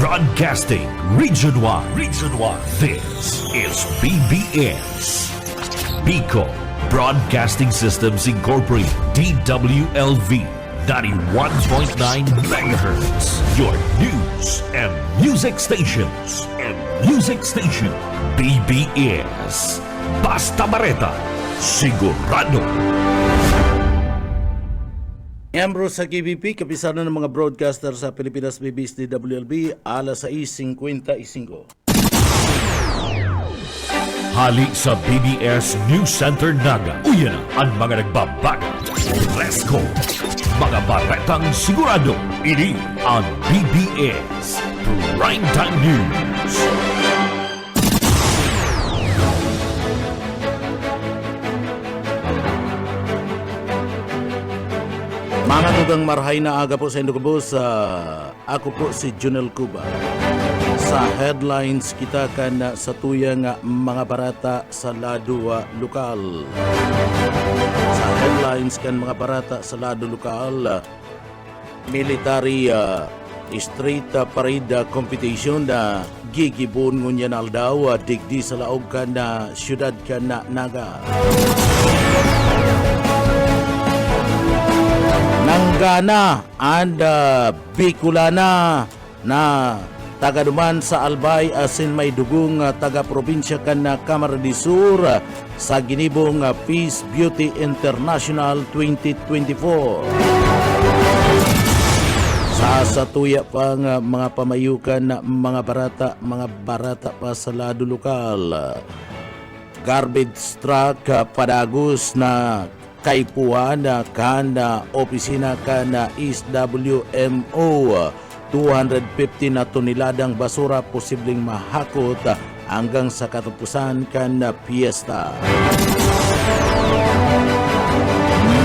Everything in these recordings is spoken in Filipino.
Broadcasting Region 1. Region 1. This is BBS. Bicol Broadcasting Systems Incorporated. DWLV 91.9 MHz. Your news and music stations. BBS. Basta Bareta. Sigurado. Miyembro sa KBP, kapisanan ng mga broadcaster sa Pilipinas BBS DWLB, alas 6:55. Hali sa BBS News Center Naga. Uyan na ang mga nagbabago. Let's go! Mga baretang sigurado. Ini ang BBS Primetime News. Mga tugang marhay na aga po sa Indogabos, ako po si Junel Cuba. Sa headlines kita kan sa tuyang mga barata sa lado lokal. Sa headlines kan mga barata sa lado lokal, military street parade competition na gigibon ngunyan aldaw digdi sa laog kan na syudad kan na Naga. Nanggana and Bicolana na tagaduman sa Albay asin may dugong taga-probinsya kan na Camarines Sur sa ginibong Peace Beauty International 2024. Sa satuya pang mga pamayukan na mga barata pa sa lado lokal. Garbage truck padagos na kaipuan kana opisina kana SWMO 250 na toneladang basura posibleng mahakot hanggang sa katapusan kana piyesta.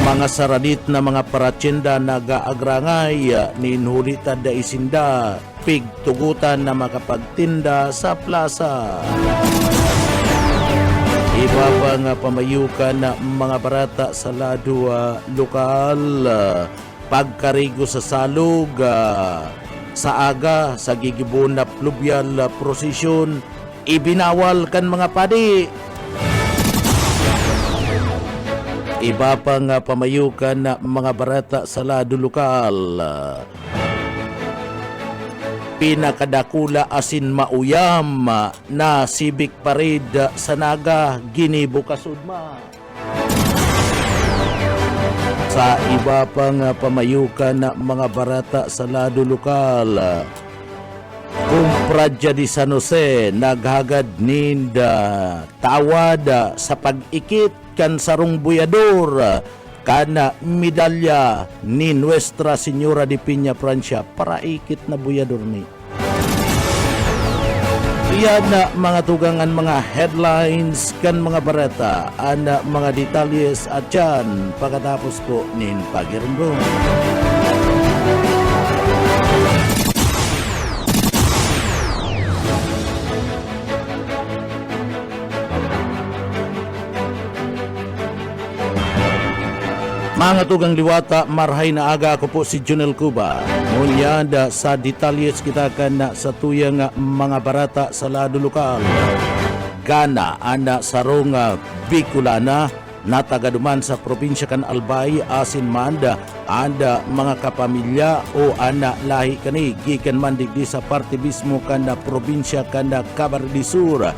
Mga saradit na mga paratsenda nagaagrangay ninhulita da isinda pigtugutan na makapagtinda sa plaza. Iba pa nga pamayukan na mga barata sa lado lokal, pagkarigo sa salug, sa aga, sa gigibon na pluvial prosesyon, ibinawal kan mga padi. Iba pa nga pamayukan na mga barata sa lado lokal, pinakadakula asin mauyam na civic parade sa Naga, Ginibo Kasudma. Sa iba pang pamayukan na mga barata sa lado lokal, Kumpradya di San Jose naghagad ninda tawad sa pag-ikit kan sarong buyador kana medalya ni Nuestra Señora de Piña Francia para ikit na buyador ni. Iyan na mga tugangan mga headlines kan mga barata ana mga detalyes at yan pagkatapos ko nin pagirundong. Mga tugang liwata, marhay na aga, ako po si Junel Cuba. Ngunyan sa detalyes kita kan sa tuyang mga barata sa lado lokal. Gana, ana sarong Bicolana na tagaduman sa probinsya kan Albay, asin manda, anda mga kapamilya o ana lahi kani, gikan man digdi sa parte mismo kan probinsya kan Camarines Sur.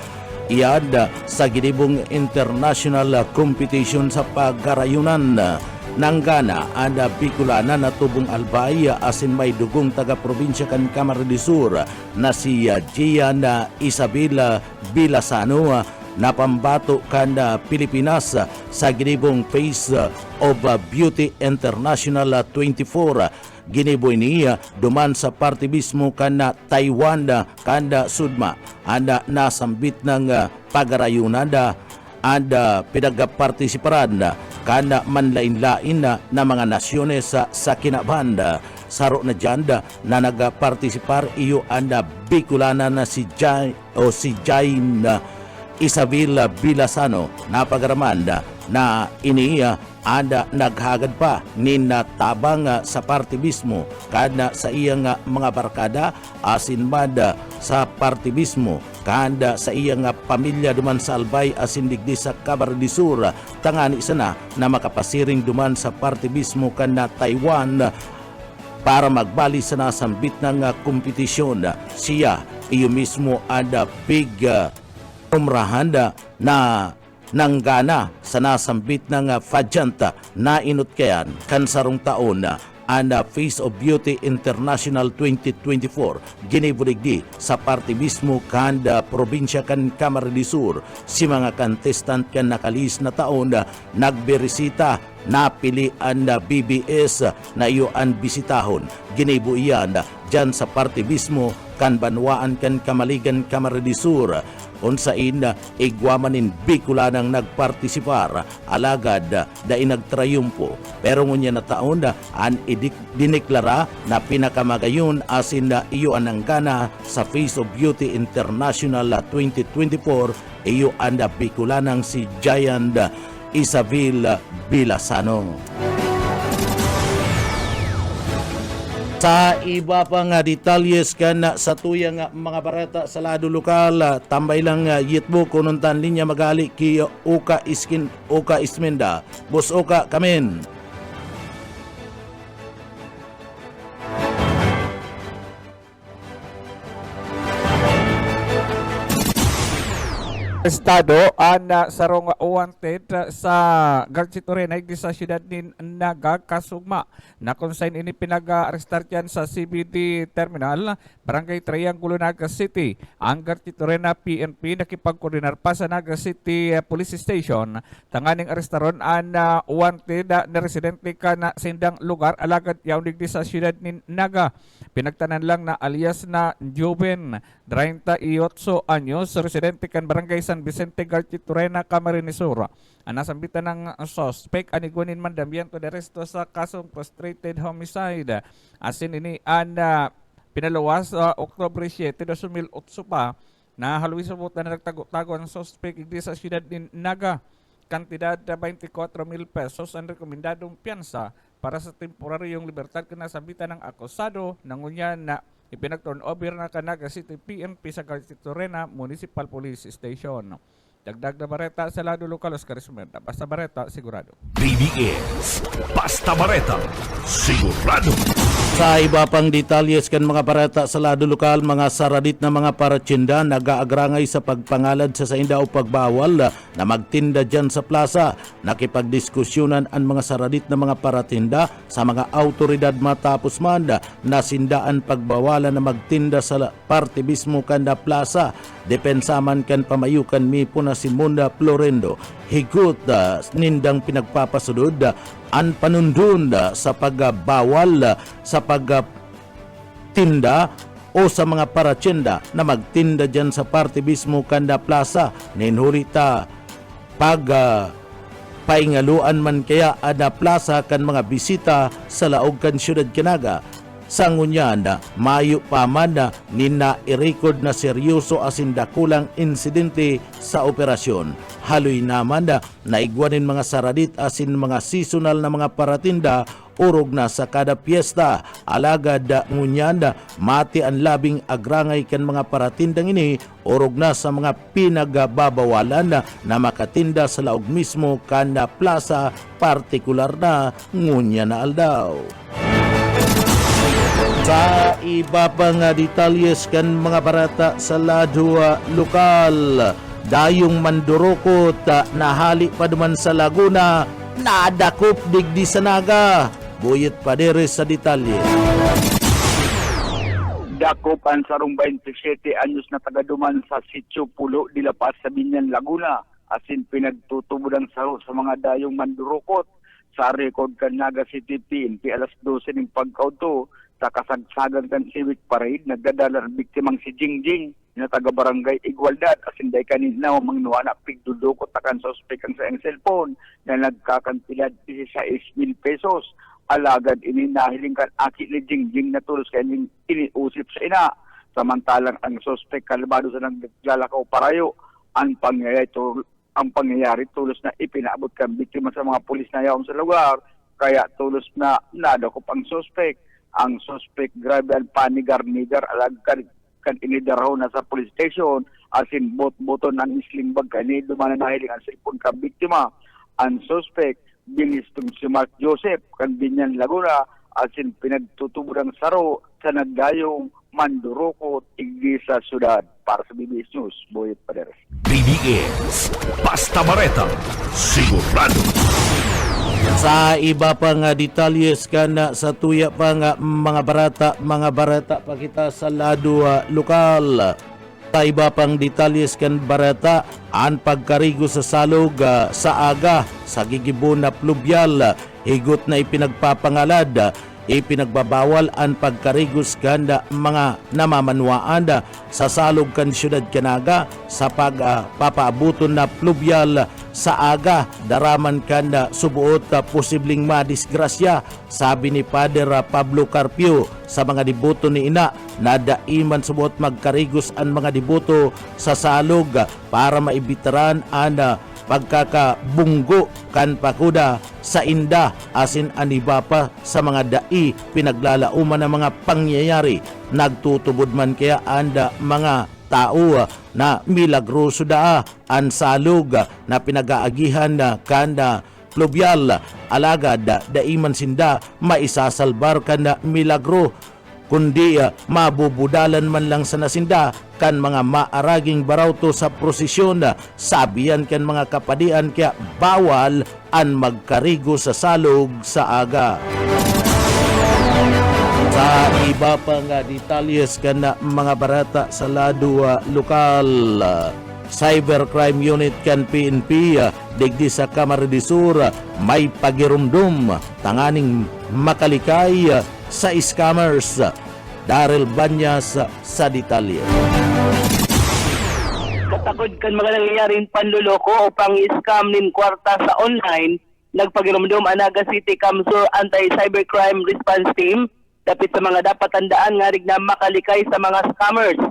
Iada sa ginibong international competition sa pagarayunan. Nanggana anda Bicolana na tubong Albay asin may dugong taga-probinsya kan Camarines Sur na si Gianna Isabela Bilasano na pambato kan Pilipinas sa ginibong Face of Beauty International 24. Ginibo niya duman sa parte mismo kan Taiwan kanda Sudma anda nasambit ng pagarayunan anda pinagapartisiparan kana manlain-lain na mga nasyones sa kinabanda. Saro na janda na nagapartisipar iyo anda Bicolana na si Jain Isabel Bilasano napagaramanda na iniya ada naghagad pa nina tabang sa partibismo kada sa iyang mga barkada asin mada sa partibismo kada sa iyang pamilya duman sa Albay asin digdi sa Camarines Sur tangani sana na makapasiring duman sa partibismo kana Taiwan para magbali sa nasambit ng kompetisyon. Siya iyo mismo ada big umrahanda na nanggana sa nasambit ng Fajanta na inutkayan kansarong taon ang Face of Beauty International 2024 ginibuligdi sa partibismo kanda probinsya kan Camarines Sur si mga contestant kan nakalis na taon nagberesita napilian na BBS na iyo ang bisitahon ginibuiyan dyan sa partibismo kan banwaan kan Kamaligan Camarines Sur unsain igwamanin Bicolanang nagpartisipar alagad da inagtrayumpo pero ngunya na taon an diniklara na pinakamagayon asin na iyo ananggana sa Face of Beauty International 2024 iyo anda Bicolanang si Giant Isabel Bilasano. Sa iba pang detalyes kan sa tuyang mga barata sa lado lokal, tambay lang yitbo kununtan linya magali ki Oka Isminda. Boss Oka, kamen. Estado ana sarong wanted sa Garchitoren ay sa siyudad ni Naga Kasugma na consign ini pinag-arestar yan sa CBD Terminal Barangay Triangulo Naga City. Ang Garchitoren na PNP nakipagkoordinar pa sa Naga City Police Station tanganing arestaron an wanted na residente ka na sindang lugar alagad yaw digdi sa siyudad ni Naga. Pinagtanan lang na alias na Joven 38 anyos residente kan Barangay San Vicente Garchitorena, Camarines Sur. Ang nasambitan ng suspect anigunin mandambiento de resto sa kasong frustrated homicide. Asin ini ang pinalawas Oktubre 7, 2008 pa na haluwisabot na nagtago-tago ang suspect igdi sa siyudad ni Naga. Kantidad na 24,000 pesos ang rekomendadong piyansa para sa temporaryong libertad na nasambitan ng akusado nangunyan na ipinag-turn over na Naga City PNP sa Garchitorena Municipal Police Station. Dagdag na bareta sa lado lokal, Oscar Ismerda. Basta bareta, sigurado. BBS Basta Bareta, sigurado. Sa iba pang detalyes kan mga barata sa lado lokal, mga saradit na mga paratsinda nag-aagrangay sa pagpangalad sa sainda o pagbawal na magtinda dyan sa plaza. Nakipagdiskusyonan ang mga saradit na mga paratinda sa mga autoridad matapos man na sindaan pagbawalan na magtinda sa partibismo kanda plaza. Depensaman kan pamayukan mi po na si Munda Florendo. Higot nindang pinagpapasunod ang panundun sa pagbawal sa pagtinda o sa mga paratsyenda na magtinda dyan sa partibismo kanda plaza. Ninhulita paingaluan man kaya ada plaza kan mga bisita sa laog kan siyudad Kinaga. Sangunyan mayo pa man nina i-record na seryoso asin dakulang insidente sa operasyon. Haloy naman naigwanin mga saradit asin mga seasonal na mga paratinda urog na sa kada piyesta. Alagad ngunyan mati ang labing agrangay kan mga paratindang ini urog na sa mga pinagababawalan na makatinda sa laog mismo kanda plaza partikular na ngunyan na aldaw. Sa iba pang detalyes kan mga barata sa lado lokal, dayong mandurukot na hali pa duman sa Laguna, nadakop digdi sa Naga. Buyet padere sa detalye. Dakop ang sarong 27 anyos na tagaduman sa Sitio Pulo de la Paz sa Binyan, Laguna. Asin pinagtutubod sa mga dayong mandurukot sa record kan Naga City PNP alas 12 ng pagkauto. Sa kasagsagan kan civic parade, nagdadala ng biktimang si Jingjing na taga-barangay Igualdad. Asinday kanina, mangnuwana, pigdudukot takan suspect ang sa cellphone na nagkakantilad 16,000 pesos. Alagad ini nahiling kan aki ni Jingjing na tulos kanyang iniusip sa ina. Samantalang ang suspect kalbado sa naglalakaw parayo. ang pangyayari tulos na ipinaabot kan biktima sa mga pulis na yaong sa lugar, kaya tulos na nadakop ang suspect. Ang suspect grabe ang panigar-nigar alagkan kan inidaraw na sa police station asin bot-boton ang islimbag kani dumana nahiling ang cellphone kan biktima. Ang suspect bilis tong si Mark Joseph kan Binyan Laguna asin pinagtutubang saro sa nagdayong Manduroko igdi sa syudad. Para sa BBS News, Boyet Paderes. BBS Basta Bareta Sigurado. Sa iba pang detalyes kana sa tuya pang mga barata pakita sa lado lokal. Sa iba pang detalyes kan barata ang pagkarigo sa salog sa aga sa gigibon na plubyal higot na ipinagpapangalad ipinagbabawal ang pagkarigos kanda mga namamanwaan sa salog kan syudad Canaga sa pagpapaabuton na plubyal sa aga daraman kanda subuot posibleng madisgrasya, sabi ni Father Pablo Carpio sa mga diboto ni ina na daiman subuot magkarigos ang mga diboto sa salog para maibitaran ang pagkakabunggo kan pakuda sa inda asin aniba pa sa mga dai pinaglalauman ng mga pangyayari. Nagtutubod man kaya anda mga tao na milagroso daa ang salog na pinagaagihan na kanda plubyal alagad daiman sinda maisasalbar kanda milagro kundi mabubudalan man lang sa nasinda kan mga maaraging barawto sa prosesyon. Sabihan kan mga kapadian kaya bawal ang magkarigo sa salog sa aga. Sa iba pang detalyes kan mga barata sa lado lokal, Cybercrime Unit kan PNP digdi sa Camarines Sur may pagirumdum tanganing makalikay sa scammers. Daryl Banyas sa detalye. Katakod kan mga nangyayaring panluloko o pang-scam nin kwarta sa online, nagpagirumdum ang Naga City Kamsur Anti-Cybercrime Response Team dapit sa mga dapat tandaan nga rig na makalikay sa mga scammers.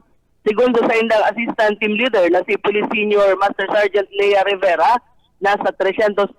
Segundo sa indang Assistant Team Leader na si Police Senior Master Sergeant Lea Rivera, nasa 333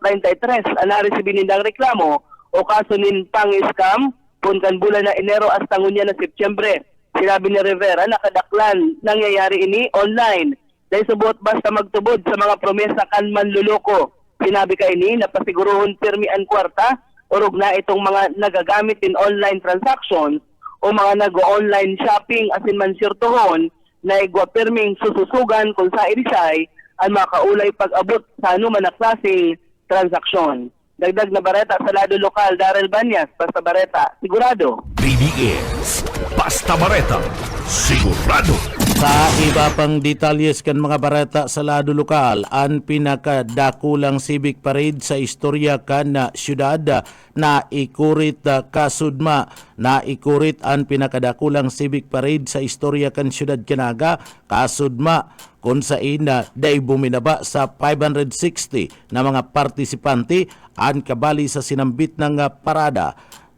ang naresibin nindang reklamo o kaso nin pang-scam kan bulan na Enero hasta ngunya na Setyembre. Sinabi ni Rivera nakadaklan nangyayari ini online dahil subot basta magtubod sa mga promesa kan manluloko. Sinabi kay ini napasiguruhon pirmi ang kwarta urog na itong mga nagagamit in online transactions o mga nag-online shopping asin man sirtuhon na igwa pirming sususugan kung sa irisay ang makaulay pag-abot sa anuman na klaseng transaksyon. Dagdag na bareta sa lado lokal, Daryl Banyas, Basta Bareta, Sigurado. BBS Basta Bareta Sigurado. Sa iba pang detalles kan mga barata sa lado lokal, ang pinakadakulang civic parade sa istorya kan na syudad na ikurit kasudma. Na ikurit ang pinakadakulang civic parade sa istorya kan syudad Canaga kasudma kung sa ina day buminaba sa 560 na mga partisipante ang kabali sa sinambit ng parada.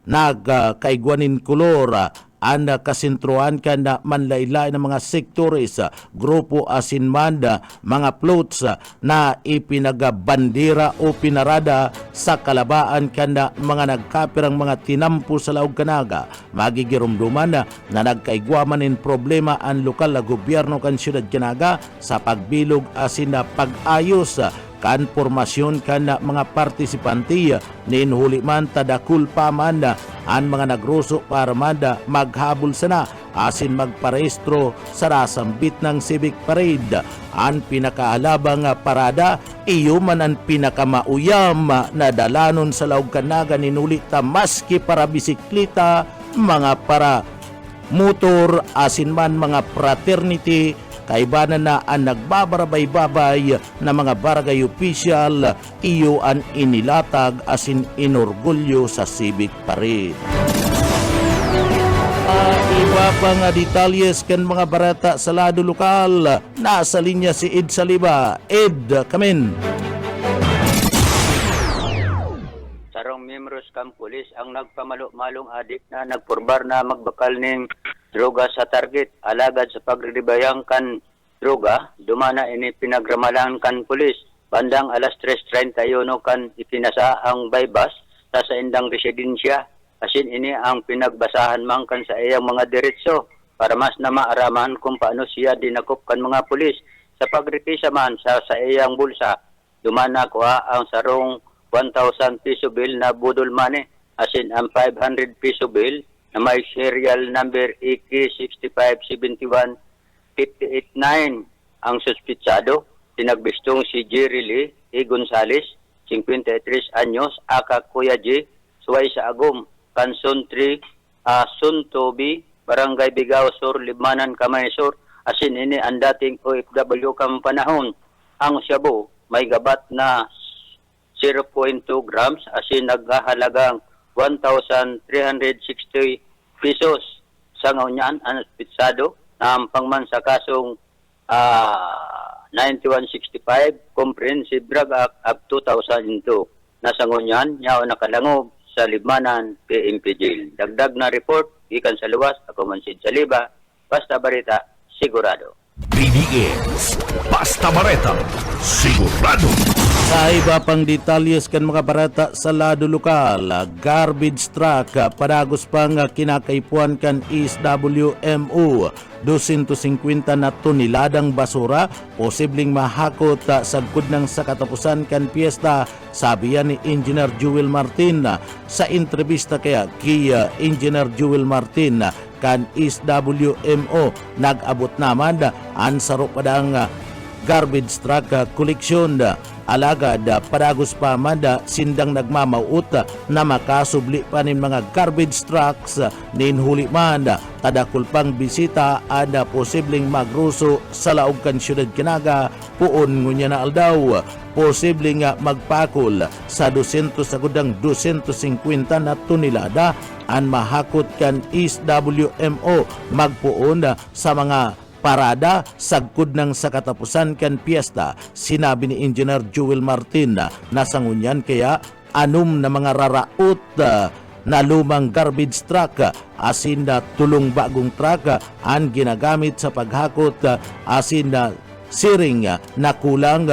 Nagkaigwanin kolor ang kasintruan ka na manlaylay ng mga sektores, grupo asinman, mga floats na ipinagabandira o pinarada sa kalabaan ka na mga nagkapirang mga tinampo sa Laog Canaga. Magigirumduman na nagkaigwaman in problema ang lokal na gobyerno kan Siyudad Canaga sa pagbilog asin na pag-ayos kan formasyon kan mga partisipante nin huli man tadakul pa man ang mga nagruso para man maghabol sana asin magparehistro sa rasambit ng civic parade. Ang pinakaalabang parada iyo man ang pinakamauyam na dalanon sa Laog Canaga ninulita maski para bisikleta, mga para motor asin man mga fraternity. Kaibanan na ang nagbabarabay-babay na mga barangay official, iyo ang inilatag asin inorgulyo sa civic parade. Iba pang detalyes kan mga barata sa lado lokal, nasa linya si Ed Saliba. Ed, kamen. Sarong membros kam pulis ang nagpamalo-malong adik na nagpurbar na magbakal ning droga sa target alagad sa pagribayang kan droga, dumana ini pinagramalan kan pulis. Bandang alas 3:31 kan ipinasa ang bypass sa indang residensya. Asin ini ang pinagbasahan man kan sa iyang mga diretso para mas na maaraman kung paano siya dinakop kan mga pulis. Sa pagrikisa man sa iyang bulsa, dumana kuha ang sarong 1,000 piso bill na budol money, asin ang 500 piso bill na may serial number EK6571589. Ang suspitsado, tinagbistong si Jerry Lee E. Gonzales, 53 anyos, aka Kuya G, suway sa Agum, Kanson 3, Suntobi, Barangay Bigao Sur, Libmanan, Kamay Sur. Asin ini ang dating OFW kang panahon. Ang shabu may gabat na 0.2 grams, asin naghahalagang 1,360 pesos. Sa ngayon ang pitsado na ang pangman sa kasong 9165 Comprehensive Drug Act of 2002. Nasa ngunyan, yaw nakalangob sa Libmanan PMP Jail. Dagdag na report, ikan sa luwas, ako man Sid Saliba, basta barita, sigurado. BBS Basta Bareta, sigurado. Sa iba pang detalyes kan mga barata sa lado lokal, garbage truck padagos pang kinakaipuan kan SWMO 250 na toniladang basura posibleng mahakot sagkod ng sa katapusan kan piyesta, sabi yan ni Engineer Jewel Martin sa entrevista kaya kay Engineer Jewel Martin kan SWMO. Nag-abot naman ang sarap padang garbage truck collection alagad padagos pa man sindang nagmamauot na makasubli pa nin mga garbage trucks ninhuli man tadakul pang bisita ada posibleng magruso sa laog kan syudad Kinaga puon ngunya na aldaw posibleng magpakol sa 200 sagudang 250 na tonelada ang mahakot kan SWMO magpuon sa mga parada sagkod ng sa katapusan kan piyesta. Sinabi ni Engineer Jewel Martin na nasangunyan kaya anum na mga raraot na lumang garbage truck asin na tulong bagong truck ang ginagamit sa paghakot asin na siring na kulang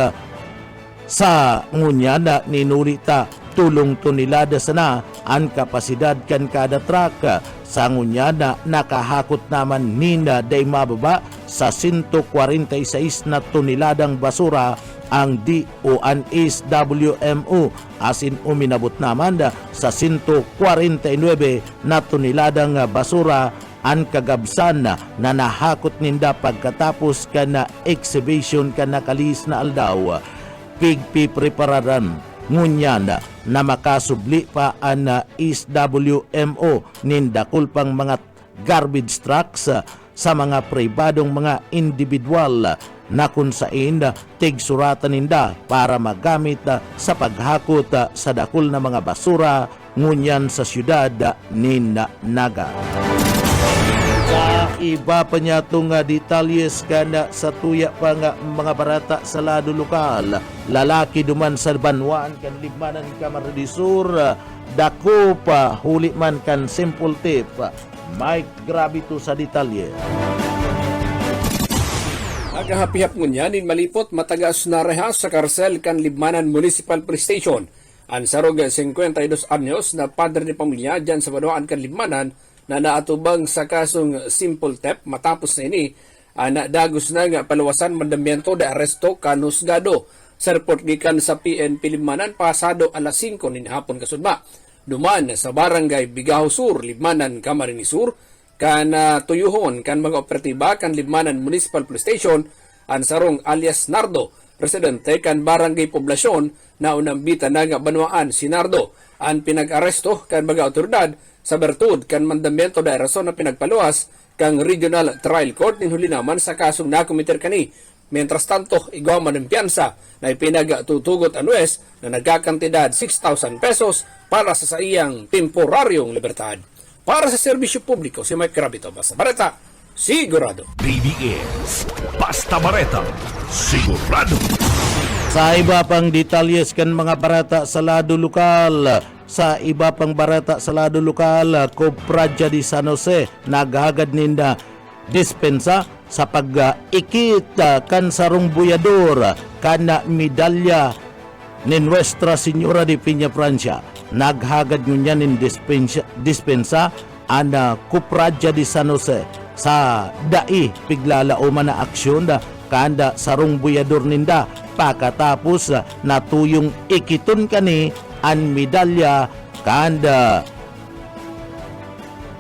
sa ngunya na ninurita tulong tonelada sana ang kapasidad kan kada truck. Sa ngunya na nakahakot naman nina day mababa sa 146 na toneladang basura ang DOAN-SWMO asin uminabot naman sa 149 na toneladang basura ang kagabsan na nahakot ninda pagkatapos ka na exhibition ka nakalis na aldaw. Pigpipprepararan ngunyan na makasubli pa ang SWMO nindakul pang mga garbage trucks sa mga pribadong mga individual na kung saan tigsuratan ninda para magamit sa paghakot sa dakul na mga basura ngunyan sa siyudad ni Naga. Sa iba pa niya itong detalyes ka na sa tuya pa nga mga barata sa lado lokal, lalaki duman sa Banwaan kan Libmanan Camarines Sur, dako pa huli man kan simple tip. Mike, grabe to sa detalye. Nagahapihap ngunyan in malipot matagas na rehas sa karsel kan Libmanan Municipal Police Station. Ang sarog 52 anyos na padre ni pamilya dyan sa Banwaan kan Libmanan na naatubang sa kasong simple theft matapos na ini dagos na nga palawasan mandamiento de aresto kanusgado sa report gikan sa PNP Libmanan pasado alas 5 nin hapon kasudma. Duman sa barangay Bigao Sur, Libmanan, Camarines Sur kan tuyuhon kan mga operatiba kan Libmanan Municipal Police Station ang sarong alias Nardo, presidente kan barangay poblasyon na unambita na nga Banwaan si Nardo ang pinag-aresto kan mga otoridad sa bertud kan mandamiento da rason na pinagpaluwas kang Regional Trial Court ninhuli naman sa kasong nakomiter kani. Mientras tanto, igaw man ng piyansa na ipinagtutugot ang US na nagkakantidad 6,000 pesos para sa iyang temporaryong libertad. Para sa serbisyo publiko, si Mike Grabito, Basta Bareta, sigurado. BBS Basta Bareta, sigurado. Sa iba pang detalyes kan mga barata sa lado lokal, sa iba pang barata sa lado lokal, Kopradya di San Jose, naghagad ninda dispensa sa pag-ikit kan sarong buyador kana medalya ni Nuestra Señora de Peña Francia. Naghagad ngunyan nin dispensa ana Cupradya de San Jose sa dai piglalauman na aksyon kanda sarong buyador ninda pagkatapos natuyong ikiton kani an medalya kanda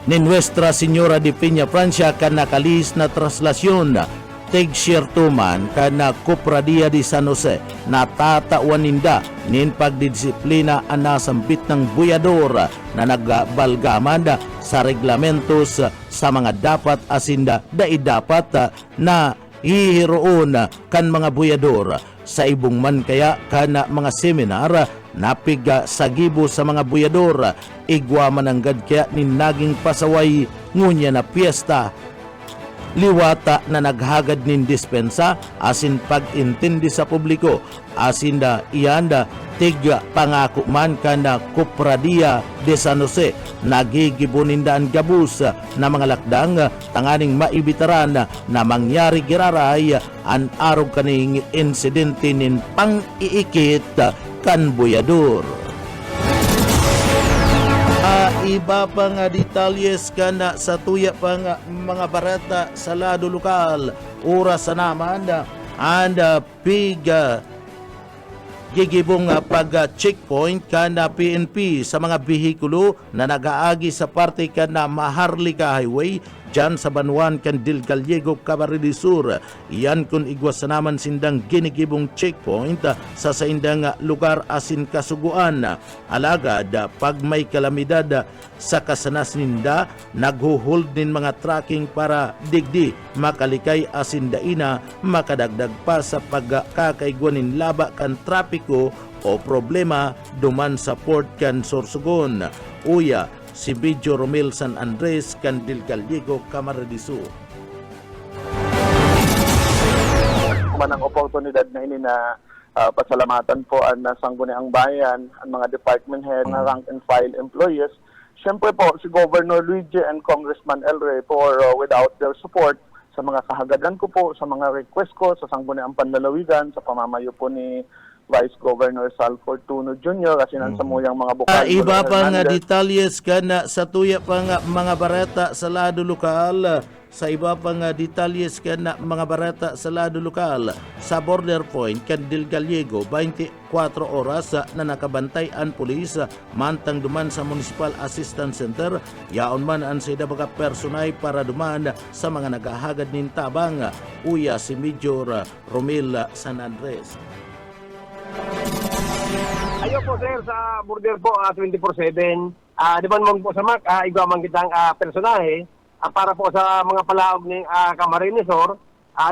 ni Nuestra Señora de Peña Francia kan nakalis na traslasyon teg siyertuman kana Cupradya de San Jose natatawan ninda nin pagdidisiplina ang nasambit ng buyador na nagbalgaman sa reglamentos sa mga dapat asinda dapat na hihiroon kan mga buyador sa ibong man kaya kana mga seminar napig sagibo sa mga buyador igwa mananggad kaya nin naging pasaway ngunya na piyesta liwata na naghagad nin dispensa asin pag-intindi sa publiko asin da iyanda tiga pangako man kana Cupradya de San Jose nagigibuninda ang gabus na mga lakdang tanganing maibitaran na mangyari giraray an arog kaning insidente nin pang-iikit kan buyador. Iba pa nga detalyes kana sa tuya pa nga mga barata sa lado lokal. Oras na naman and piga gigibong pag-checkpoint kana PNP sa mga bihikulo na nagaagi sa parte kana Maharlika Highway dyan sa Banuan kan Del Gallego, Camarines Sur. Iyan kun igwas na naman sindang ginigibong checkpoint sa saindang lugar asin kasuguan. Alagad pag may kalamidad sa kasanas ninda, naghuhold nin mga tracking para digdi makalikay asin daina makadagdag pa sa pagkakaigwanin laba kan trapiko o problema duman sa Port kan Sorsogon. Uya, si Bijo Romel San Andres kan Del Gallego, Camarines Sur. Manang oportunidad na ini na pasalamatan po ang Sangguniang Bayan, ang mga department head, mga rank and file employees. Siyempre po si Governor Luigi and Congressman El Rey for without their support sa mga kahagadan ko po, sa mga request ko sa Sangguniang Panlalawigan, sa pamamayo po ni Vice Governor Sal Fortuno Jr. kasi nansamuyang mga bukal. Iba pa nga detalyes kana sa tuya pa nga mga barata sa lado lokal. Sa iba pa nga detalyes kana mga barata sa lado lokal. Sa border point kan Del Gallego, 24 oras na nakabantay ang pulis mantang duman sa Municipal Assistance Center. Yaon man ang sida baga personay para duman sa mga nagahagad nin tabang. Uya si Major Romel San Andres. Ayo po sir, sa border po 24/7. Di ba naman po sa MAC, igwamang kitang personahe para po sa mga palaog ng Camarines Sur,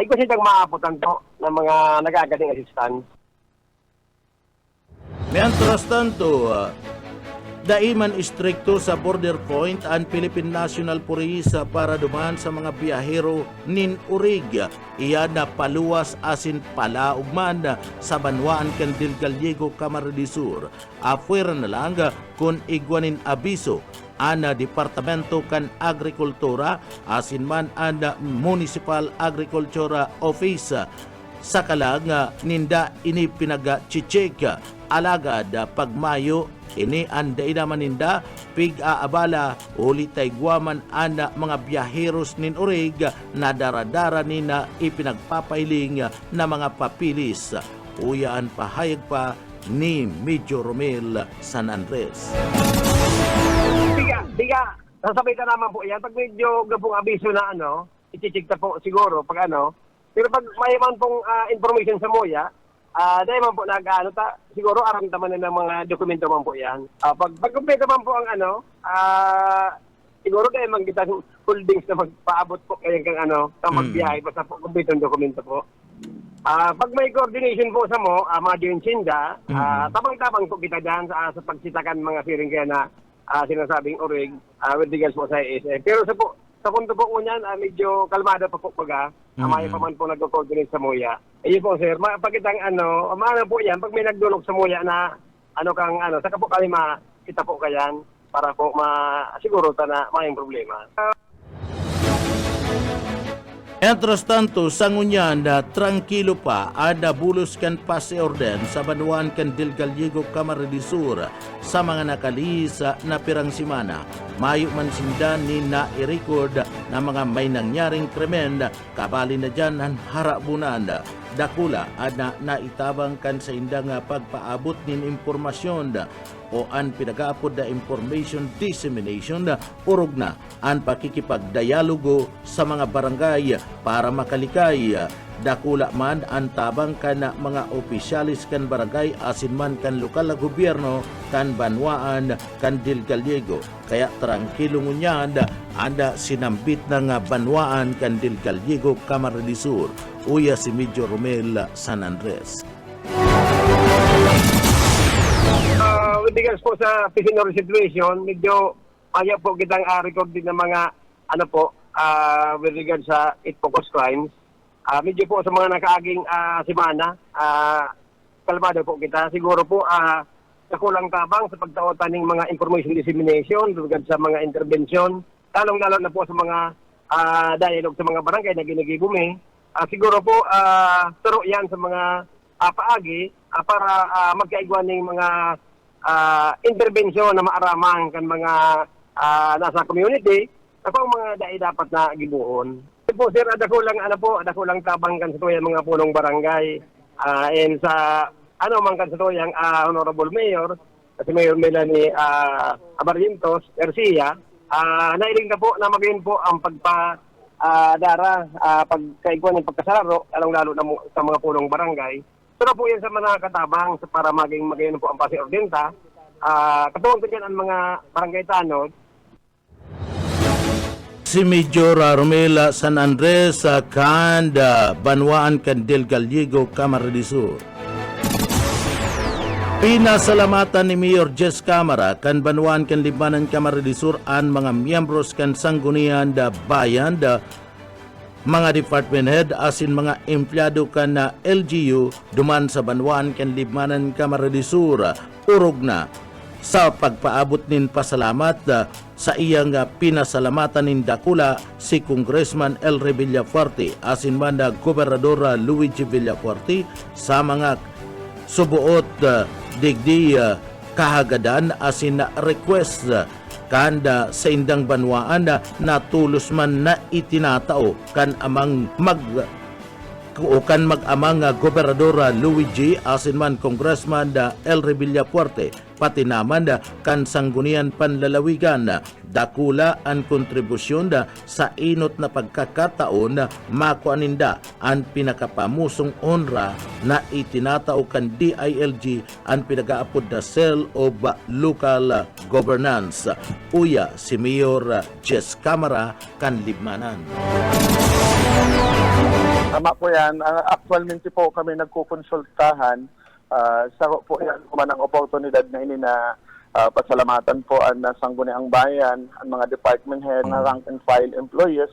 igwa sitang maaputan po ng mga nagagading assistance. Mientras tanto, daiman istrikto sa border point ang Philippine National Police para duman sa mga biyahero nin urig. Iyan na paluwas asin palaugman sa Banwaan kan Del Gallego, Camarines Sur. Afuera na lang kung igwanin abiso ana Departamento kan Agrikultura asin man ana Municipal Agriculture Office. Sakalang ninda ini pinag-chichek alagad pagmayo ini anday naman ninda pig-aabala ulit ay guwaman ana mga biyaheros nin urig na daradara nina ipinagpapailing na mga papilis. Uyaan pahayag pa ni Major Romel San Andres. Diga, sasabay ka naman po yan. Pag medyo gabong abiso na ichichik ta po siguro pag Pero pag may man pong information sa MOYA, dahil man po siguro aramdaman na ng mga dokumento man po yan. Pag kumpleto man po ang siguro dahil man kita holdings na magpaabot po kaya kang magbiyahe pa sa kumpletong dokumento po. Pag may coordination po sa mga Dionsenda, tabang-tabang po kita dyan sa pagsitakan mga siring kaya na sinasabing urig with regards po sa ASF. Pero sa punto po niyan, medyo kalmada pa po pag amaya pa man po nag-coordinate sa MOYA. Ayun po sir, pagkitang maano po yan, pag may nagdulog sa MOYA na saka po kami makita po kayan para po siguro na may problema. Entras tanto, sa ngunyan na tranquilo pa, ada bulos kan pase orden sa Banuan kan Del Gallego, Camarines del Sur sa mga nakalisa na pirang simana. Mayo man sindan ni na i-record na mga may nangyaring krimen, kabali na dyan ang harabunan. Dakula ana naitabang kan sa indang pagpaabot nin impormasyon o an pinagaapod da information dissemination urog na an pakikipagdialogo sa mga barangay para makalikay. Dakula man ang tabang kan mga opisyalis kan barangay asin man kan lokal na gobyerno kan banwaan kan Del Gallego. Kaya tranquilo ngunyan anda sinambit ng banwaan kan Del Gallego, Camarines del Sur. Uya si Medyo Romel San Andres. With regards po sa Pisinor situation, medyo kaya po kitang record din ng mga with regards sa it focus crimes. Medyo po sa mga nakaaging semana, kalmado po kita. Siguro po nakulang tabang sa pagtaotan ng mga information dissemination with regards sa mga intervention, lalong-lalo na po sa mga dialogue sa mga barangay na ginagibumi. Siguro po turo yan sa mga paagi para magkaigwan ng mga intervensyon na maaramang kan mga nasa community ako ang mga dai dapat na gibuon. Po sir, dako lang tabang kan sa tuyang mga punong barangay and sa man kan sa tuyang Honorable Mayor si Mayor Melanie Abarrientos Garcia nailing na po na magayon po ang pagkaiguan ng pagkasaro, lalong-lalo na sa mga punong barangay. Pero po yan sa mga katabang para magayon po ang pasi ordenta. Katuwang ko dyan ang mga barangay tanod. Si Major Romela San Andres sa Kanda, Banwaan kan Del Gallego, Camarines del Sur. Pinasalamatan ni Mayor Jess Camara kan Banwaan kan Libanan, Camarines del Sur an mga miyembros kan sanggunian da bayan da mga department head asin mga empleyado kan na LGU duman sa Banwaan kan Libanan, Camarines del Sur urog na sa pagpaabot nin pasalamat sa iyang pinasalamatan nin dakula si Congressman Elre Villafuerte asin man da Gobernador Luigi Villafuerte sa mga subuot digdi kahagadan asin na request kanda sa indang banwaan na tulos man na itinatao kan amang mag-amang Gobernador Luigi asin man Congressman Elre Villafuerte pati naman kan sanggunian panlalawigan dakula ang kontribusyon sa inot na pagkakataon makuaninda ang pinakapamusong honra na itinatao kan DILG ang pinagaapod na Cell of Local Governance. Uya si Mayor Jess Camara kan Libmanan. Tama po yan. Actualmente po kami nagkukonsultahan. Saro po yan kuman ang oportunidad na ini na pasalamatan po ang sangguniang bayan, ang mga department head, na rank and file employees.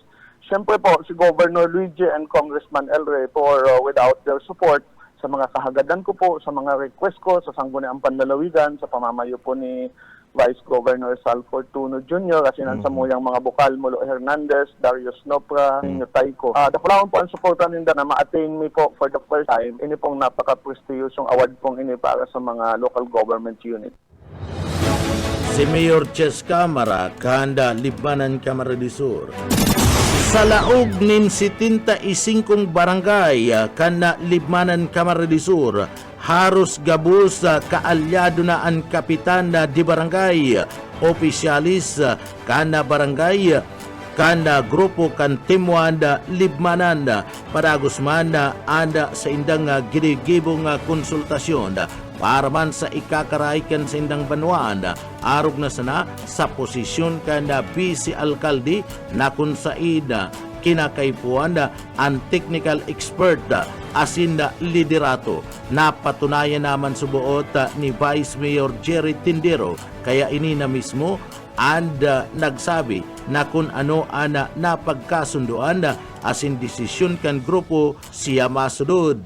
Siyempre po si Governor Luigi and Congressman Elre for without their support sa mga kahagadan ko po, sa mga request ko sa sangguniang panlalawigan, sa pamamayo po ni Vice Governor Sal Fortuno Jr. kasi nansamuyang mga bukal Mulo Hernandez, Darius Nopra, Nino Tayco. Dakulawang po ang supportan ninda na ma-attain me po for the first time. Ini pong napaka-prestigyosong award pong ini para sa mga local government unit. Si Mayor Jess Camara, Kanda, Libanan, Camarines del Sur. Sa laog nin 75 barangay kana Libmanan, Camarines del Sur, haros gabus kaalyado na ang kapitan na di barangay, opisyalis kana barangay, kana grupo kan timuan Libmanan, paragos man anda sa indang ginigibong konsultasyon para man sa ikakaraikan sa indang banwaan, arog na sana sa posisyon kan vice alkalde na kung saida kinakaipuan ang technical expert asin liderato. Napatunayan naman subuot ni Vice Mayor Jerry Tindero kaya ini na mismo and nagsabi na kung ano ana napagkasunduan asin desisyon kan grupo siya masunod.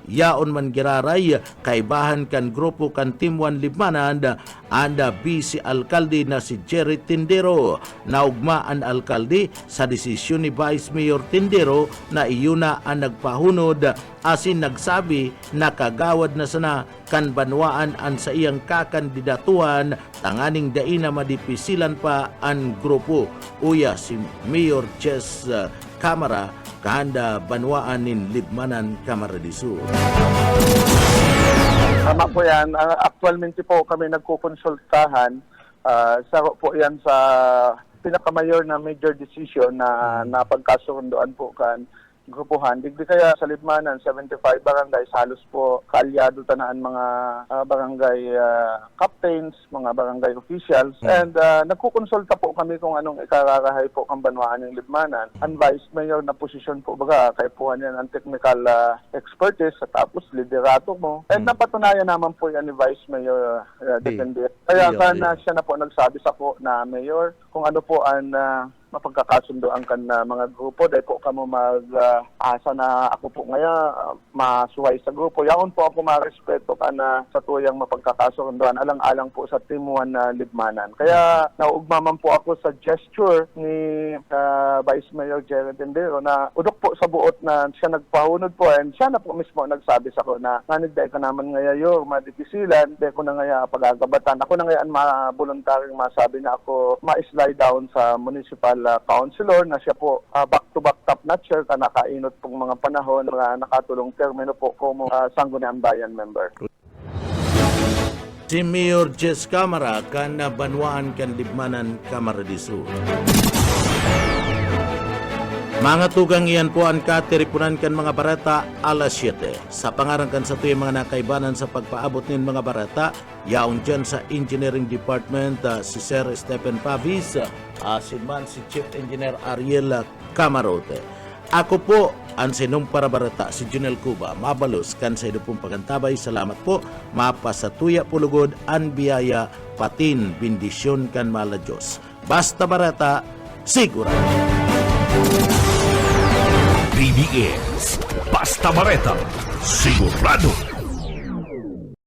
yaon man giraray kaibahan kan grupo kan Timuan Libmanan anda si alkalde na si Jerry Tindero. Naugma ang alkalde sa desisyon ni Vice Mayor Tindero na iyuna ang nagpahunod asin nagsabi na kagawad na sana kan banwaan an sa iyang kakandidatuhan tanganing daina madipisilan pa ang grupo. Uya si Mayor Jess Camara kahanda banwaan nin Libmanan Camarines Sur. Tama po yan. Actualmente po kami nagkukonsultahan. Saro po yan sa pinakamayor na major decision na napagkasundoan po kan grupuhan. Digdi kaya sa Libmanan, 75 barangays, halos po kaalyado tanaan mga barangay captains, mga barangay officials. And nagkukonsulta po kami kung anong ikararahay po ang banwaan ng Libmanan. Ang Vice Mayor na posisyon po baga, kaya po yan ang technical expertise at tapos liderato mo. And napatunayan naman po yan ni Vice Mayor Depende. Kaya sana siya na po nagsabi sa po na Mayor kung ano po ang mapagkakasundoan kan na mga grupo dahil po kamo mag-asa na ako po ngayon masuway sa grupo. Yaon po ako marespeto ka na sa tuyang mapagkakasundoan alang-alang po sa Timuan na Libmanan. Kaya naugmaman po ako sa gesture ni Vice Mayor Jerry Tindero na udok po sa buot na siya nagpahunod po and siya na po mismo nagsabi sa ko na nanigday ka naman ngayon madipisilan, dahil ko na ngayon pagagabatan. Ako na ngayon voluntaryong masabi na ako ma-slide down sa municipal councilor na siya po back-to-back top notcher ka nakainot pong mga panahon mga nakatulong termino po como Sangguniang Bayan member. Si Mayor Jess Camara kan banwaan kan Libmanan Camarines Sur. Mga tugang iyan po ang katiripunan kan mga barata alas 7. Sa pangarangkan sa tuyang mga nakaibanan sa pagpaabot ng mga barata, yaon dyan sa Engineering Department si Sir Stephen Pavis, sinman si Chief Engineer Ariel Camarote. Ako po ang sinong para barata si Junel Cuba, mabalos kan sa idupong pagantabay. Salamat po, mapasatuya pulugod ang biyaya patin bendisyon kan mala Diyos. Basta barata, sigurado. BBS Basta Bareta, sigurado.